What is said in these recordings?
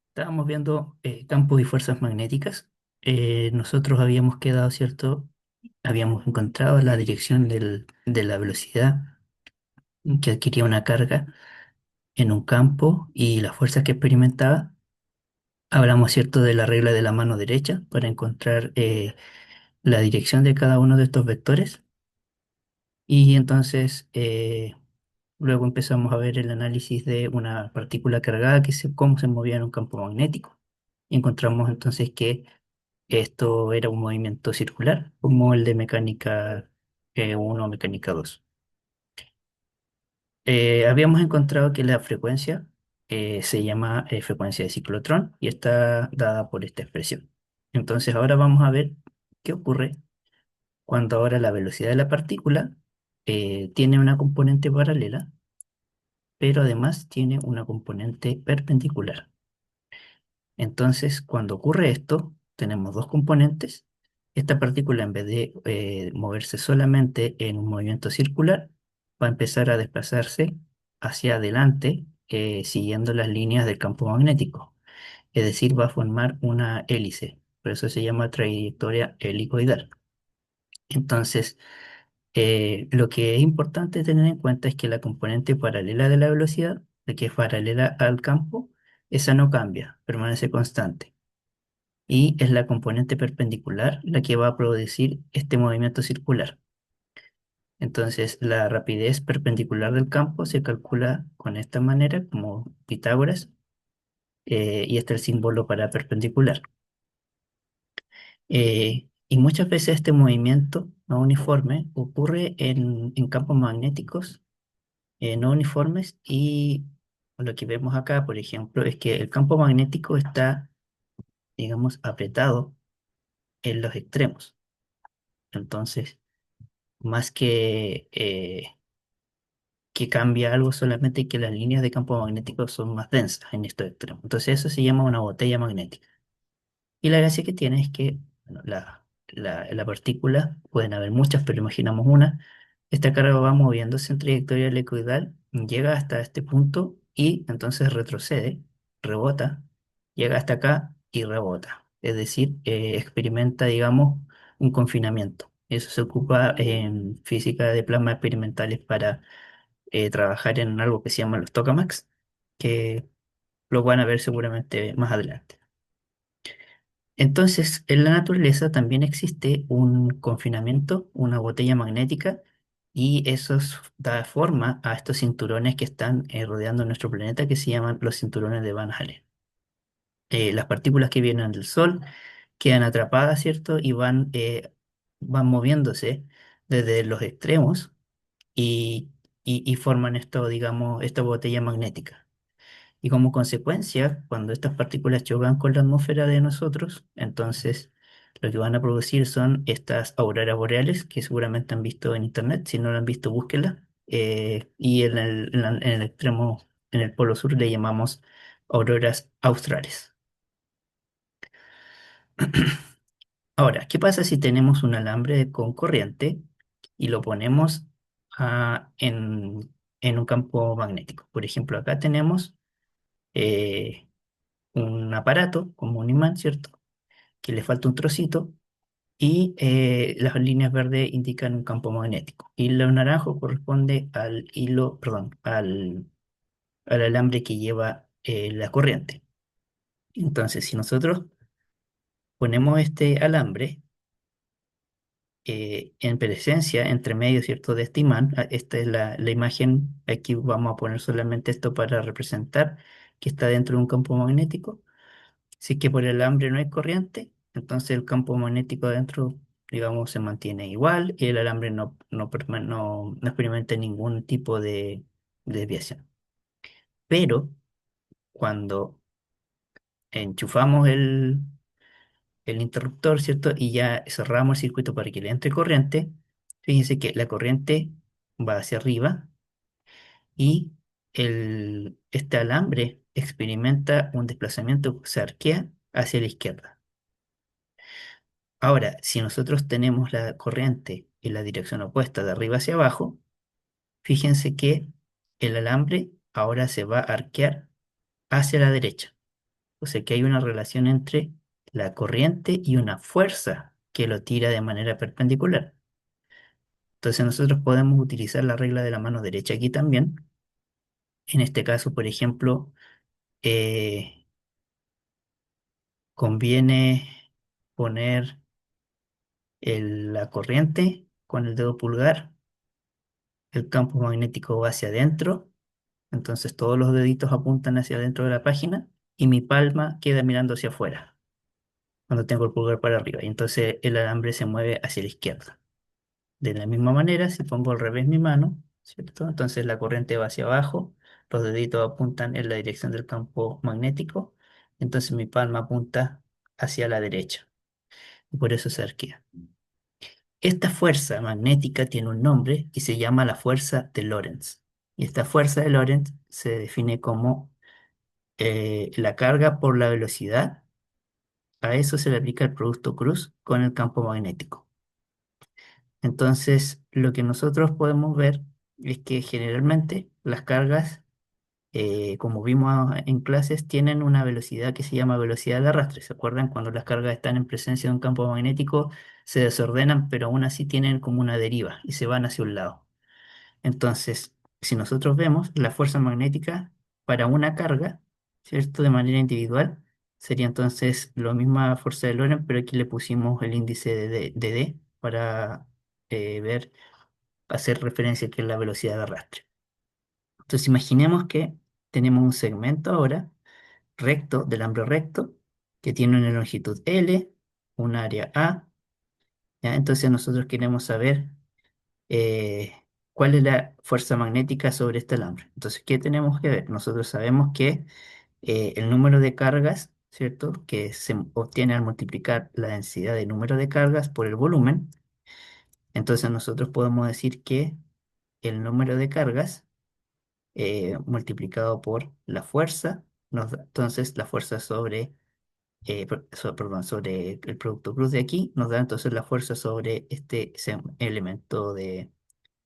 Estábamos viendo campos y fuerzas magnéticas. Nosotros habíamos quedado, ¿cierto? Habíamos encontrado la dirección de la velocidad que adquiría una carga en un campo y las fuerzas que experimentaba. Hablamos, ¿cierto?, de la regla de la mano derecha para encontrar la dirección de cada uno de estos vectores. Y entonces luego empezamos a ver el análisis de una partícula cargada, cómo se movía en un campo magnético. Y encontramos entonces que esto era un movimiento circular, como el de mecánica 1 o mecánica 2. Habíamos encontrado que la frecuencia se llama frecuencia de ciclotrón y está dada por esta expresión. Entonces ahora vamos a ver qué ocurre cuando ahora la velocidad de la partícula tiene una componente paralela, pero además tiene una componente perpendicular. Entonces, cuando ocurre esto, tenemos dos componentes. Esta partícula, en vez de moverse solamente en un movimiento circular, va a empezar a desplazarse hacia adelante, siguiendo las líneas del campo magnético. Es decir, va a formar una hélice. Por eso se llama trayectoria helicoidal. Entonces, lo que es importante tener en cuenta es que la componente paralela de la velocidad, la que es paralela al campo, esa no cambia, permanece constante. Y es la componente perpendicular la que va a producir este movimiento circular. Entonces, la rapidez perpendicular del campo se calcula con esta manera, como Pitágoras, y este es el símbolo para perpendicular. Y muchas veces este movimiento no uniforme ocurre en campos magnéticos no uniformes y lo que vemos acá, por ejemplo, es que el campo magnético está, digamos, apretado en los extremos. Entonces, más que cambia algo, solamente que las líneas de campo magnético son más densas en estos extremos. Entonces, eso se llama una botella magnética. Y la gracia que tiene es que bueno, la partícula, pueden haber muchas, pero imaginamos una, esta carga va moviéndose en trayectoria helicoidal, llega hasta este punto y entonces retrocede, rebota, llega hasta acá y rebota. Es decir, experimenta, digamos, un confinamiento. Eso se ocupa en física de plasma experimentales para trabajar en algo que se llama los tokamaks, que lo van a ver seguramente más adelante. Entonces, en la naturaleza también existe un confinamiento, una botella magnética, y da forma a estos cinturones que están rodeando nuestro planeta que se llaman los cinturones de Van Allen. Las partículas que vienen del Sol quedan atrapadas, ¿cierto? Y van moviéndose desde los extremos y, y forman esto, digamos, esta botella magnética. Y como consecuencia, cuando estas partículas chocan con la atmósfera de nosotros, entonces lo que van a producir son estas auroras boreales que seguramente han visto en internet. Si no lo han visto, búsquenla. Y en el extremo, en el polo sur, le llamamos auroras australes. Ahora, ¿qué pasa si tenemos un alambre con corriente y lo ponemos en un campo magnético? Por ejemplo, acá tenemos eh, un aparato como un imán, ¿cierto? Que le falta un trocito y las líneas verdes indican un campo magnético y lo naranjo corresponde al hilo, perdón, al alambre que lleva la corriente. Entonces, si nosotros ponemos este alambre en presencia entre medio, ¿cierto?, de este imán, esta es la imagen, aquí vamos a poner solamente esto para representar que está dentro de un campo magnético. Si es que por el alambre no hay corriente, entonces el campo magnético adentro, digamos, se mantiene igual y el alambre no experimenta ningún tipo de desviación. Pero cuando enchufamos el interruptor, ¿cierto? Y ya cerramos el circuito para que le entre corriente, fíjense que la corriente va hacia arriba y este alambre experimenta un desplazamiento, se arquea hacia la izquierda. Ahora, si nosotros tenemos la corriente en la dirección opuesta de arriba hacia abajo, fíjense que el alambre ahora se va a arquear hacia la derecha. O sea que hay una relación entre la corriente y una fuerza que lo tira de manera perpendicular. Entonces nosotros podemos utilizar la regla de la mano derecha aquí también. En este caso, por ejemplo, eh, conviene poner la corriente con el dedo pulgar, el campo magnético va hacia adentro, entonces todos los deditos apuntan hacia adentro de la página y mi palma queda mirando hacia afuera cuando tengo el pulgar para arriba y entonces el alambre se mueve hacia la izquierda. De la misma manera, si pongo al revés mi mano, ¿cierto? Entonces la corriente va hacia abajo, los deditos apuntan en la dirección del campo magnético, entonces mi palma apunta hacia la derecha y por eso se arquea. Esta fuerza magnética tiene un nombre y se llama la fuerza de Lorentz. Y esta fuerza de Lorentz se define como la carga por la velocidad. A eso se le aplica el producto cruz con el campo magnético. Entonces, lo que nosotros podemos ver es que generalmente las cargas, como vimos en clases, tienen una velocidad que se llama velocidad de arrastre. ¿Se acuerdan? Cuando las cargas están en presencia de un campo magnético, se desordenan, pero aún así tienen como una deriva y se van hacia un lado. Entonces, si nosotros vemos la fuerza magnética para una carga, ¿cierto? De manera individual, sería entonces la misma fuerza de Lorentz, pero aquí le pusimos el índice de D para ver, hacer referencia a que es la velocidad de arrastre. Entonces, imaginemos que tenemos un segmento ahora recto, del alambre recto, que tiene una longitud L, un área A, ¿ya? Entonces nosotros queremos saber eh, cuál es la fuerza magnética sobre este alambre. Entonces, ¿qué tenemos que ver? Nosotros sabemos que el número de cargas, ¿cierto? Que se obtiene al multiplicar la densidad de número de cargas por el volumen. Entonces, nosotros podemos decir que el número de cargas multiplicado por la fuerza, nos da, entonces la fuerza sobre, perdón, sobre el producto cruz de aquí, nos da entonces la fuerza sobre este elemento de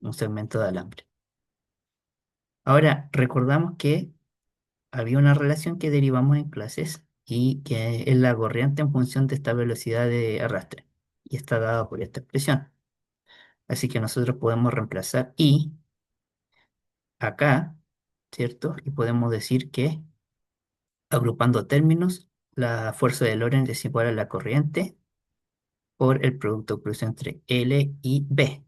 un segmento de alambre. Ahora, recordamos que había una relación que derivamos en clases y que es la corriente en función de esta velocidad de arrastre y está dada por esta expresión. Así que nosotros podemos reemplazar I acá, ¿cierto? Y podemos decir que, agrupando términos, la fuerza de Lorentz es igual a la corriente por el producto cruz entre L y B,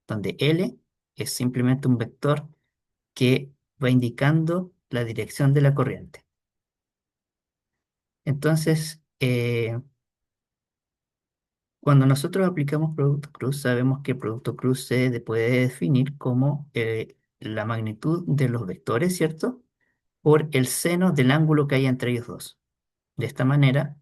donde L es simplemente un vector que va indicando la dirección de la corriente. Entonces, cuando nosotros aplicamos producto cruz, sabemos que producto cruz puede definir como la magnitud de los vectores, ¿cierto? Por el seno del ángulo que hay entre ellos dos. De esta manera,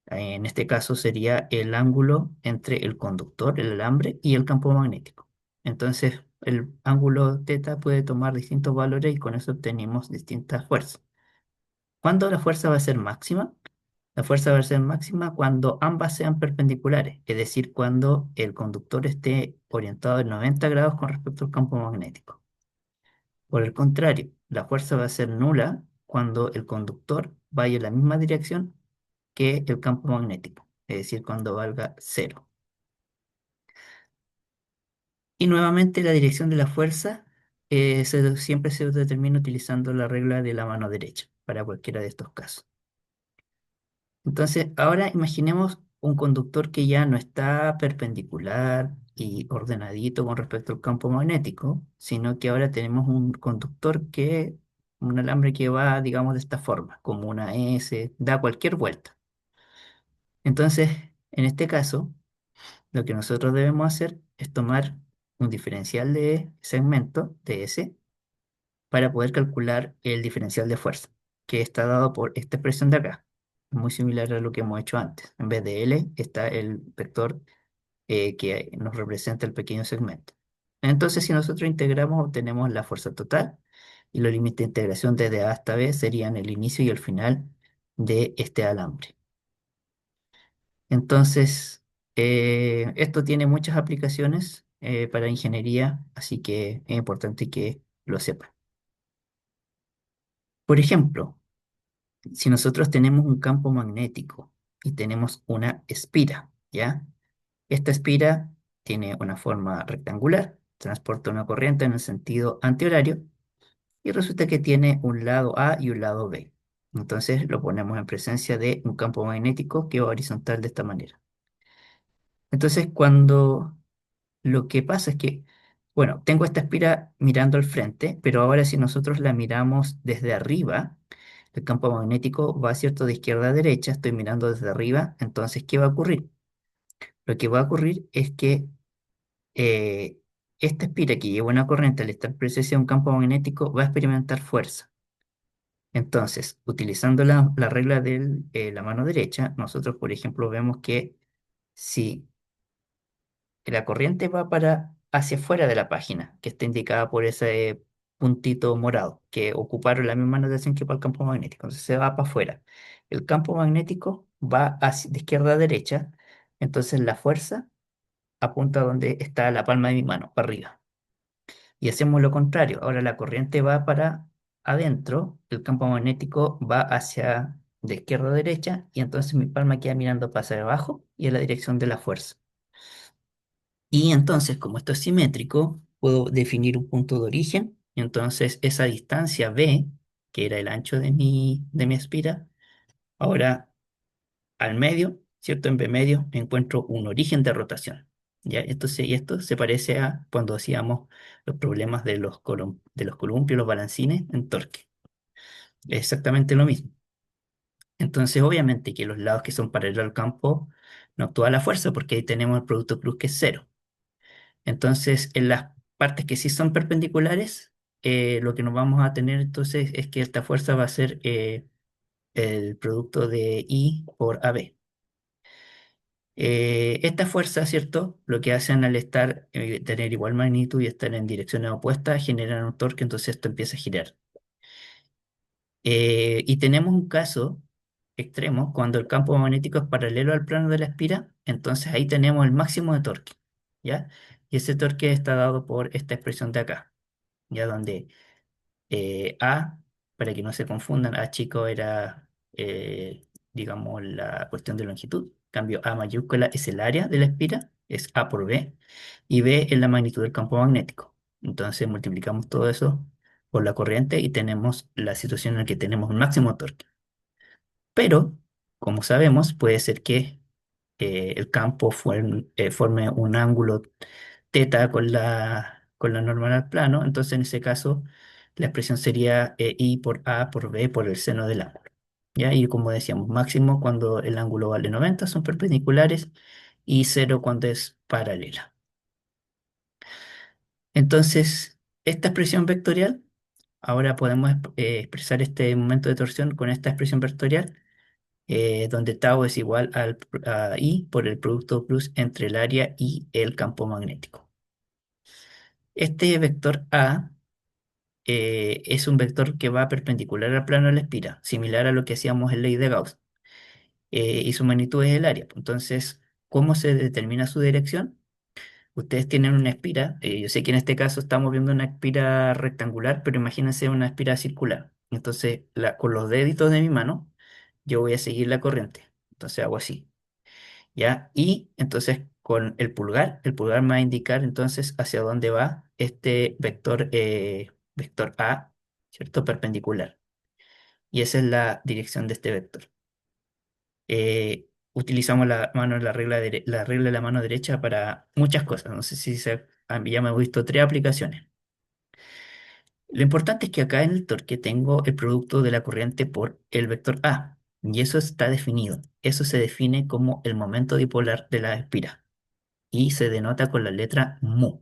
en este caso sería el ángulo entre el conductor, el alambre, y el campo magnético. Entonces, el ángulo θ puede tomar distintos valores y con eso obtenemos distintas fuerzas. ¿Cuándo la fuerza va a ser máxima? La fuerza va a ser máxima cuando ambas sean perpendiculares, es decir, cuando el conductor esté orientado en 90 grados con respecto al campo magnético. Por el contrario, la fuerza va a ser nula cuando el conductor vaya en la misma dirección que el campo magnético, es decir, cuando valga cero. Y nuevamente la dirección de la fuerza siempre se determina utilizando la regla de la mano derecha para cualquiera de estos casos. Entonces, ahora imaginemos un conductor que ya no está perpendicular y ordenadito con respecto al campo magnético, sino que ahora tenemos un conductor un alambre que va, digamos, de esta forma, como una S, da cualquier vuelta. Entonces, en este caso, lo que nosotros debemos hacer es tomar un diferencial de segmento de S para poder calcular el diferencial de fuerza, que está dado por esta expresión de acá. Muy similar a lo que hemos hecho antes. En vez de L está el vector que nos representa el pequeño segmento. Entonces, si nosotros integramos, obtenemos la fuerza total y los límites de integración desde A hasta B serían el inicio y el final de este alambre. Entonces, Esto tiene muchas aplicaciones para ingeniería, así que es importante que lo sepan. Por ejemplo, si nosotros tenemos un campo magnético y tenemos una espira, ¿ya? Esta espira tiene una forma rectangular, transporta una corriente en el sentido antihorario y resulta que tiene un lado A y un lado B. Entonces lo ponemos en presencia de un campo magnético que va horizontal de esta manera. Entonces cuando lo que pasa es que, bueno, tengo esta espira mirando al frente, pero ahora si nosotros la miramos desde arriba, el campo magnético va, cierto, de izquierda a derecha, estoy mirando desde arriba, entonces, ¿qué va a ocurrir? Lo que va a ocurrir es que eh, esta espira que lleva una corriente al estar presente en un campo magnético va a experimentar fuerza. Entonces, utilizando la regla de la mano derecha, nosotros, por ejemplo, vemos que si la corriente va para hacia afuera de la página, que está indicada por ese puntito morado, que ocuparon la misma notación que para el campo magnético. Entonces se va para afuera. El campo magnético va de izquierda a derecha, entonces la fuerza apunta donde está la palma de mi mano, para arriba. Y hacemos lo contrario. Ahora la corriente va para adentro, el campo magnético va hacia de izquierda a derecha, y entonces mi palma queda mirando para hacia abajo y en la dirección de la fuerza. Y entonces, como esto es simétrico, puedo definir un punto de origen. Y entonces, esa distancia B, que era el ancho de mi espira, ahora al medio, ¿cierto? En B medio encuentro un origen de rotación. ¿Ya? Y esto se parece a cuando hacíamos los problemas de de los columpios, los balancines en torque. Es exactamente lo mismo. Entonces, obviamente que los lados que son paralelos al campo no actúa la fuerza porque ahí tenemos el producto cruz que es cero. Entonces, en las partes que sí son perpendiculares, lo que nos vamos a tener entonces es que esta fuerza va a ser el producto de I por AB. Esta fuerza, ¿cierto? Lo que hacen al estar, tener igual magnitud y estar en direcciones opuestas, generan un torque, entonces esto empieza a girar. Y tenemos un caso extremo, cuando el campo magnético es paralelo al plano de la espira, entonces ahí tenemos el máximo de torque, ¿ya? Y ese torque está dado por esta expresión de acá, ya donde A, para que no se confundan, A chico era, digamos, la cuestión de longitud. Cambio A mayúscula es el área de la espira, es A por B, y B es la magnitud del campo magnético. Entonces multiplicamos todo eso por la corriente y tenemos la situación en la que tenemos un máximo torque. Pero, como sabemos, puede ser que el campo forme un ángulo teta con la normal al plano, entonces en ese caso la expresión sería I por A por B por el seno del ángulo. ¿Ya? Y como decíamos, máximo cuando el ángulo vale 90 son perpendiculares y cero cuando es paralela. Entonces, esta expresión vectorial, ahora podemos expresar este momento de torsión con esta expresión vectorial donde tau es igual a I por el producto plus entre el área y el campo magnético. Este vector A es un vector que va perpendicular al plano de la espira, similar a lo que hacíamos en ley de Gauss, y su magnitud es el área. Entonces, ¿cómo se determina su dirección? Ustedes tienen una espira, yo sé que en este caso estamos viendo una espira rectangular, pero imagínense una espira circular. Entonces, con los deditos de mi mano, yo voy a seguir la corriente. Entonces hago así. ¿Ya? Y entonces con el pulgar me va a indicar entonces hacia dónde va este vector, vector A, ¿cierto? Perpendicular. Y esa es la dirección de este vector. Utilizamos la regla de la mano derecha para muchas cosas. No sé si ya me he visto tres aplicaciones. Lo importante es que acá en el torque tengo el producto de la corriente por el vector A. Y eso está definido. Eso se define como el momento dipolar de la espira y se denota con la letra mu.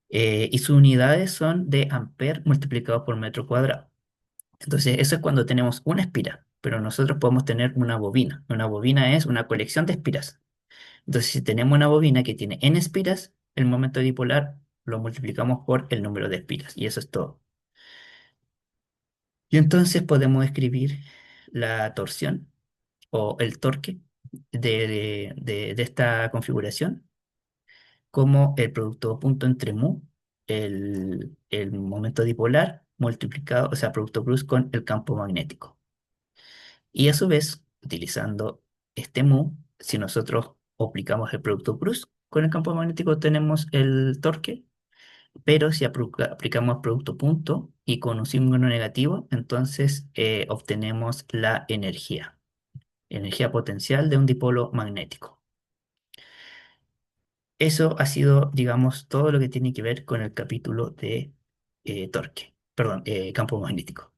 Y sus unidades son de amper multiplicado por metro cuadrado. Entonces, eso es cuando tenemos una espira, pero nosotros podemos tener una bobina. Una bobina es una colección de espiras. Entonces, si tenemos una bobina que tiene n espiras, el momento dipolar lo multiplicamos por el número de espiras, y eso es todo. Y entonces podemos escribir la torsión o el torque. de esta configuración como el producto punto entre mu, el momento dipolar multiplicado, o sea, producto cruz con el campo magnético. Y a su vez, utilizando este mu, si nosotros aplicamos el producto cruz con el campo magnético, tenemos el torque, pero si aplicamos producto punto y con un símbolo negativo, entonces obtenemos la energía potencial de un dipolo magnético. Eso ha sido, digamos, todo lo que tiene que ver con el capítulo de torque, perdón, campo magnético.